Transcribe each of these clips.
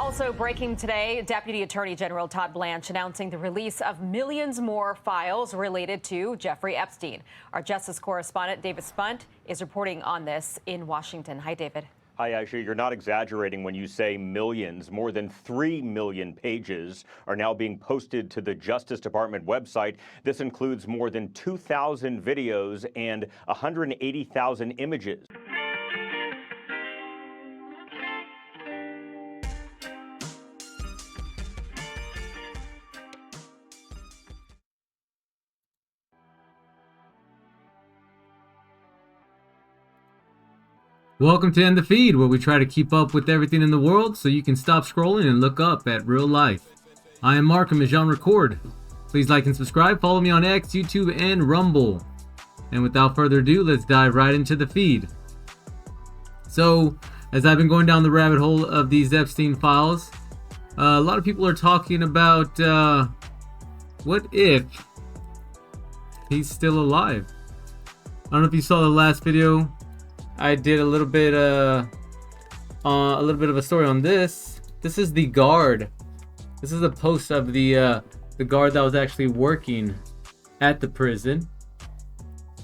Also breaking today, Deputy Attorney General Todd Blanche announcing the release of millions more files related to Jeffrey Epstein. Our justice correspondent David Spunt is reporting on this in Washington. Hi, David. Hi, Aisha. You're not exaggerating when you say millions. More than 3 million pages are now being posted to the Justice Department website. This includes more than 2,000 videos and 180,000 images. Welcome to End the Feed, where we try to keep up with everything in the world so you can stop scrolling and look up at real life. I am Mark, I'm a Jean Record. Please like and subscribe, follow me on X, YouTube, and Rumble. And without further ado, let's dive right into the feed. So, as I've been going down the rabbit hole of these Epstein files, a lot of people are talking about what if he's still alive. I don't know if you saw the last video. I did a little bit of a story on this. This is the guard. This is a post of the guard that was actually working at the prison,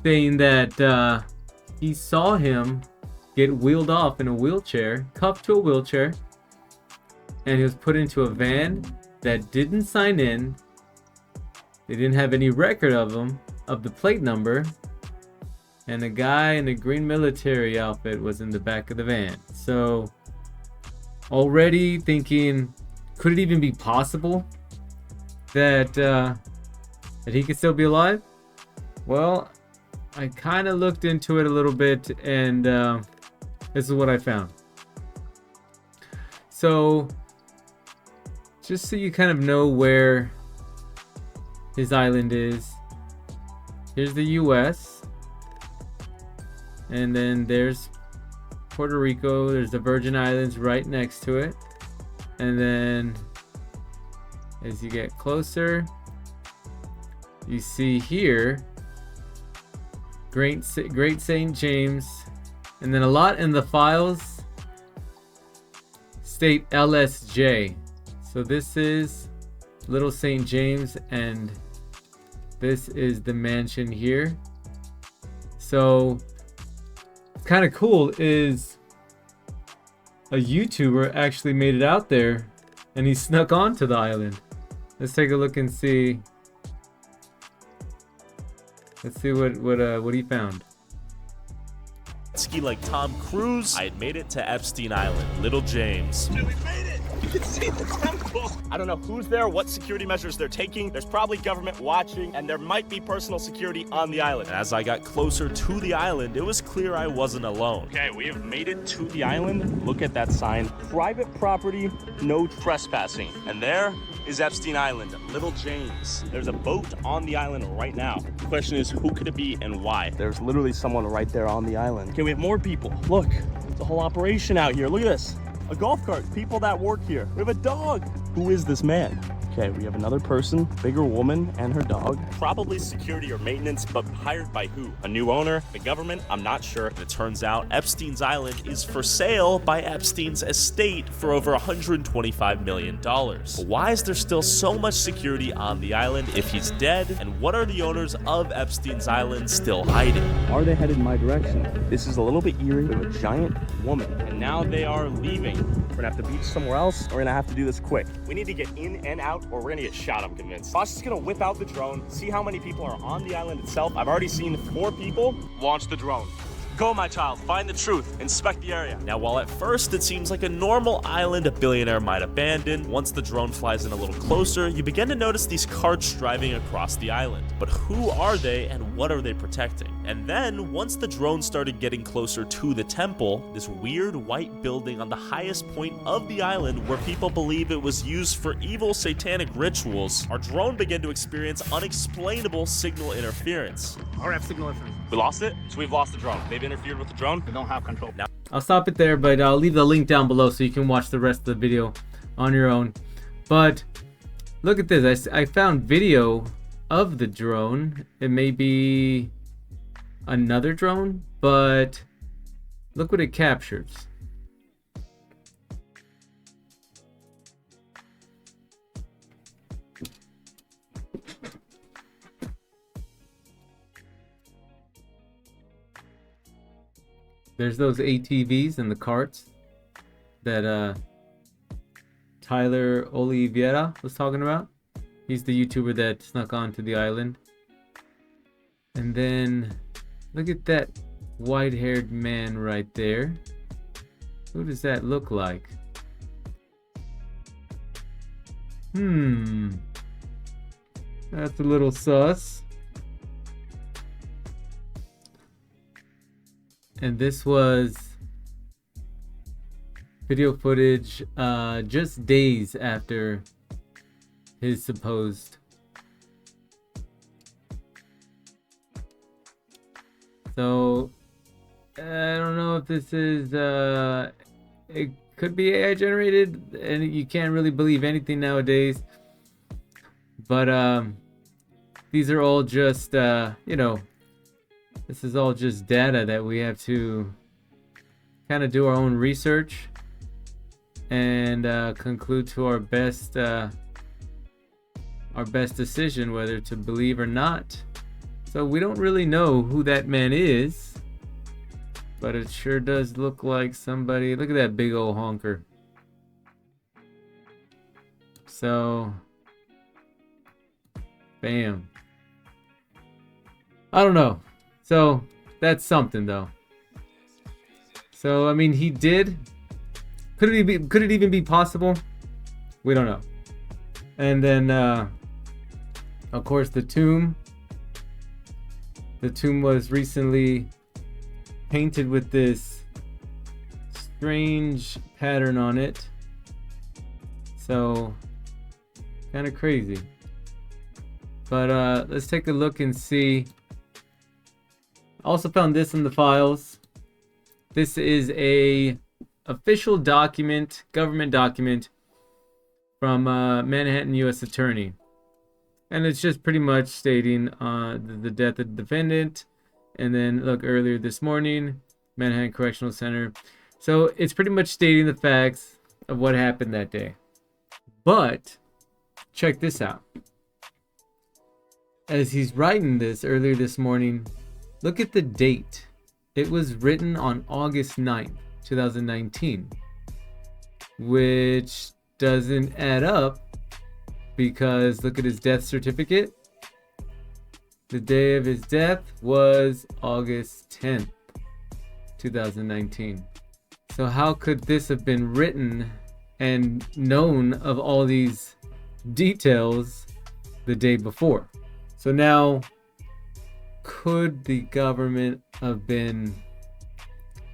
saying that he saw him get wheeled off in a wheelchair, cuffed to a wheelchair, and he was put into a van that didn't sign in. They didn't have any record of him, of the plate number. And a guy in a green military outfit was in the back of the van. So, already thinking, could it even be possible that he could still be alive? Well, I kind of looked into it a little bit, and this is what I found. So, just so you kind of know where his island is, here's the U.S., and then there's Puerto Rico. There's the Virgin Islands right next to it. And then as you get closer, you see here Great St. James. And then a lot in the files state LSJ. So this is Little St. James, and this is the mansion here. So kind of cool is a YouTuber actually made it out there, and he snuck onto the island. Let's take a look and see. Let's see what he found. Ski like Tom Cruise, I had made it to Epstein Island, Little James. Dude, we made it! You can see the temple! I don't know who's there, what security measures they're taking. There's probably government watching, and there might be personal security on the island. And as I got closer to the island, it was clear I wasn't alone. Okay, we have made it to the island. Look at that sign. Private property, no trespassing. And there is Epstein Island, Little James. There's a boat on the island right now. The question is, who could it be and why? There's literally someone right there on the island. Okay, we have more people. Look, it's a whole operation out here. Look at this. A golf cart, people that work here. We have a dog. Who is this man? Okay, we have another person, bigger woman and her dog. Probably security or maintenance, but hired by who? A new owner? The government? I'm not sure. And it turns out Epstein's Island is for sale by Epstein's estate for over $125 million. But why is there still so much security on the island if he's dead? And what are the owners of Epstein's Island still hiding? Are they headed in my direction? This is a little bit eerie. We have a giant woman, and now they are leaving. We're gonna have to beach somewhere else. We're gonna have to do this quick. We need to get in and out, or we're gonna get shot, I'm convinced. Boss is gonna whip out the drone, see how many people are on the island itself. I've already seen 4 people launch the drone. Go, my child, find the truth, inspect the area. Now, while at first it seems like a normal island a billionaire might abandon, once the drone flies in a little closer, you begin to notice these carts driving across the island. But who are they and what are they protecting? And then, once the drone started getting closer to the temple, this weird white building on the highest point of the island where people believe it was used for evil satanic rituals, our drone began to experience unexplainable signal interference. All right, signal interference. We lost it, so we've lost the drone. They've interfered with the drone. They don't have control. Now, I'll stop it there, but I'll leave the link down below so you can watch the rest of the video on your own. But look at this. I found video of the drone. It may be another drone, but look what it captures. There's those ATVs and the carts that Tyler Oliveira was talking about. He's the YouTuber that snuck onto the island. And then look at that white-haired man right there. Who does that look like? That's a little sus. And this was video footage just days after his supposed. So I don't know if this is it could be AI generated, and you can't really believe anything nowadays. But these are all just you know, this is all just data that we have to kind of do our own research and conclude to our best decision whether to believe or not. So we don't really know who that man is, but it sure does look like somebody. Look at that big old honker. So bam. I don't know. So that's something though. So I mean, he did. Could it even be possible? We don't know. And then of course the tomb. The tomb was recently painted with this strange pattern on it. So kind of crazy. But let's take a look and see. I also found this in the files. This is a official document, government document from Manhattan U.S. Attorney. And it's just pretty much stating the death of the defendant. And then look, earlier this morning, Manhattan Correctional Center. So it's pretty much stating the facts of what happened that day. But check this out. As he's writing this earlier this morning, look at the date. It was written on August 9th, 2019. Which doesn't add up. Because look at his death certificate. The day of his death was August 10th, 2019. So how could this have been written and known of all these details the day before? So now, could the government have been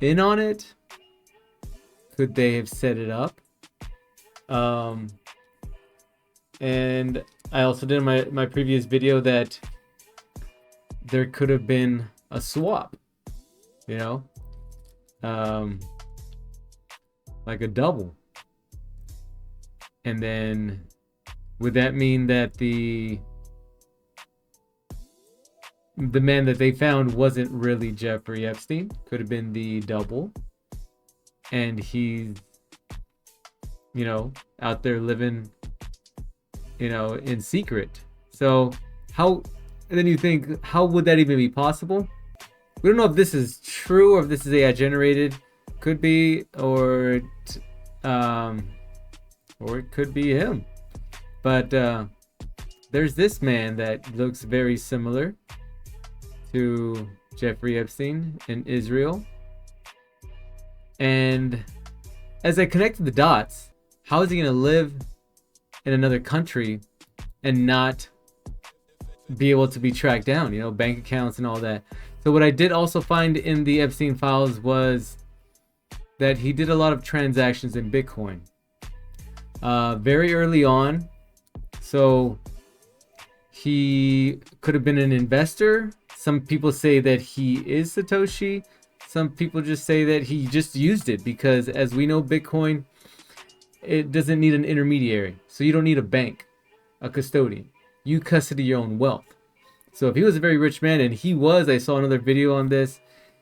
in on it? Could they have set it up? And I also did in my previous video that there could have been a swap, you know, like a double. And then would that mean that the man that they found wasn't really Jeffrey Epstein? Could have been the double. And he's, you know, out there living, you know, in secret. So how, and then you think, how would that even be possible? We don't know if this is true or if this is AI generated. Could be, or it could be him. But there's this man that looks very similar to Jeffrey Epstein in Israel. And as I connected the dots, how is he going to live in another country and not be able to be tracked down, you know, bank accounts and all that? So what I did also find in the Epstein files was that he did a lot of transactions in Bitcoin very early on. So he could have been an investor. Some people say that he is Satoshi. Some people just say that he just used it because, as we know, Bitcoin, it doesn't need an intermediary. So you don't need a bank, a custodian. You custody your own wealth. So if he was a very rich man, and he was, I saw another video on this,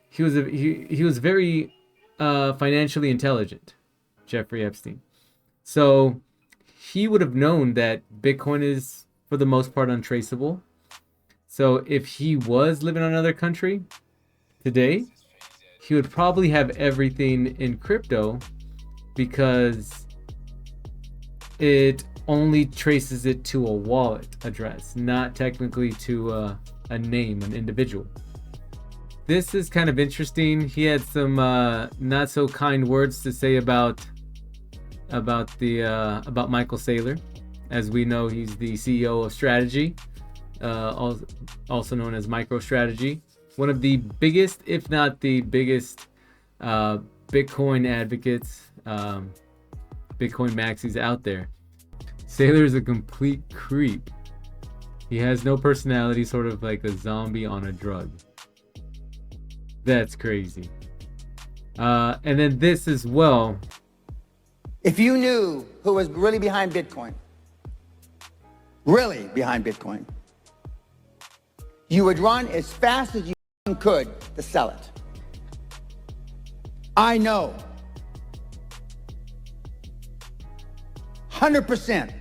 he was very financially intelligent, Jeffrey Epstein. So he would have known that Bitcoin is, for the most part, untraceable. So if he was living in another country today, he would probably have everything in crypto because it only traces it to a wallet address, not technically to a name, an individual. This is kind of interesting. He had some not so kind words to say about Michael Saylor. As we know, he's the CEO of Strategy, also known as MicroStrategy. One of the biggest, if not the biggest, Bitcoin advocates, Bitcoin maxis out there. Saylor is a complete creep. He has no personality, sort of like a zombie on a drug. That's crazy. And then this as well. If you knew who was really behind Bitcoin, you would run as fast as you could to sell it. I know. 100%.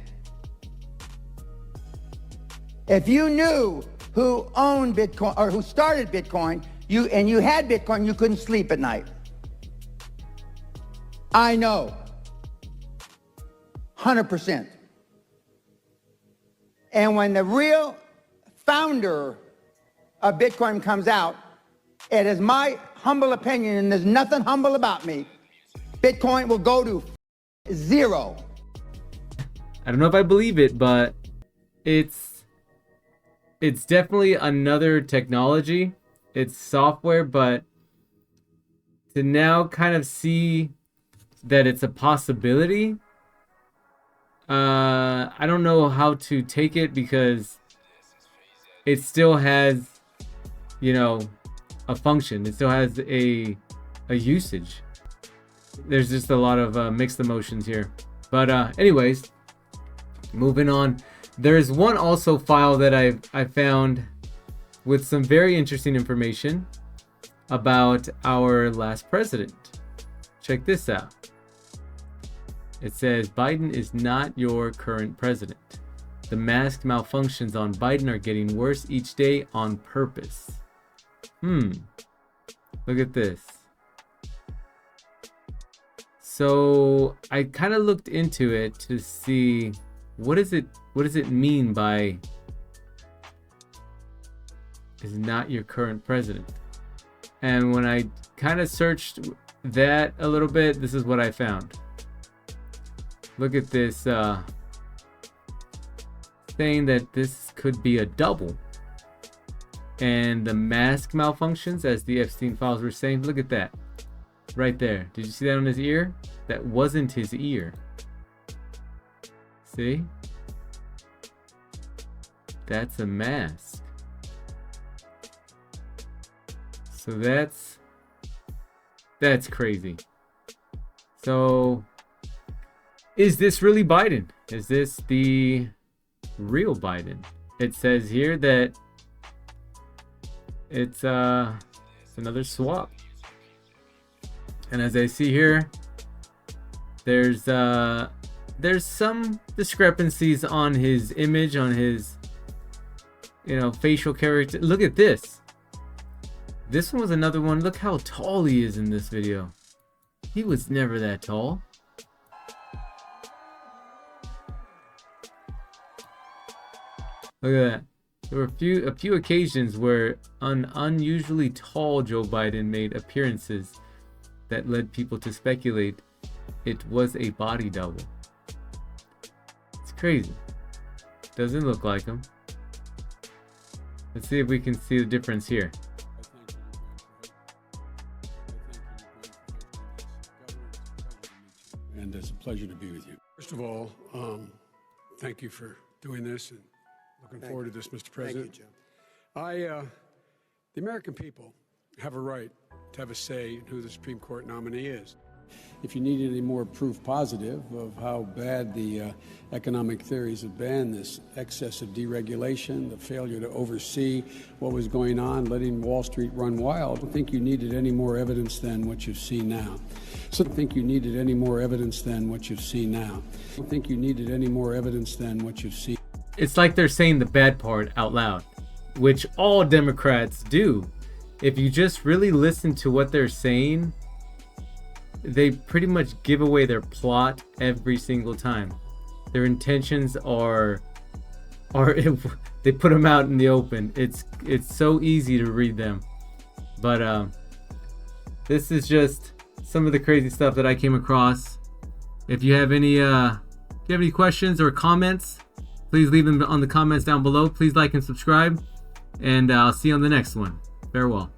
If you knew who owned Bitcoin or who started Bitcoin, you had Bitcoin, you couldn't sleep at night. I know. 100%. And when the real founder of Bitcoin comes out, it is my humble opinion, and there's nothing humble about me, Bitcoin will go to zero. I don't know if I believe it, but it's definitely another technology. It's software, but to now kind of see that it's a possibility, I don't know how to take it, because it still has, you know, a function. It still has a usage. There's just a lot of mixed emotions here. But anyways, moving on. There's one also file that I found with some very interesting information about our last president. Check this out. It says Biden is not your current president. The mask malfunctions on Biden are getting worse each day on purpose. Look at this. So I kind of looked into it to see what does it mean by is not your current president. And when I kind of searched that a little bit, this is what I found. Look at this, saying that this could be a double. And the mask malfunctions, as the Epstein files were saying, look at that. Right there. Did you see that on his ear? That wasn't his ear. See? That's a mask. So that's crazy. So is this really Biden? Is this the real Biden? It says here that it's another swap. And as I see here, there's some discrepancies on his image, on his, you know, facial character. Look at this. This one was another one. Look how tall he is in this video. He was never that tall. Look at that. There were a few occasions where an unusually tall Joe Biden made appearances that led people to speculate it was a body double. It's crazy. Doesn't look like him. Let's see if we can see the difference here. And it's a pleasure to be with you. First of all, thank you for doing this, and looking forward to this, Mr. President. Thank you, Jim. The American people have a right to have a say in who the Supreme Court nominee is. If you need any more proof positive of how bad the economic theories have been, this excessive deregulation, the failure to oversee what was going on, letting Wall Street run wild, I don't think you needed any more evidence than what you've seen now. So I don't think you needed any more evidence than what you've seen now. I don't think you needed any more evidence than what you've seen. It's like they're saying the bad part out loud, which all Democrats do. if you just really listen to what they're saying, they pretty much give away their plot every single time. Their intentions are they put them out in the open. It's so easy to read them. But this is just some of the crazy stuff that I came across. If you have any questions or comments, please leave them on the comments down below. Please like and subscribe, and I'll see you on the next one. Farewell.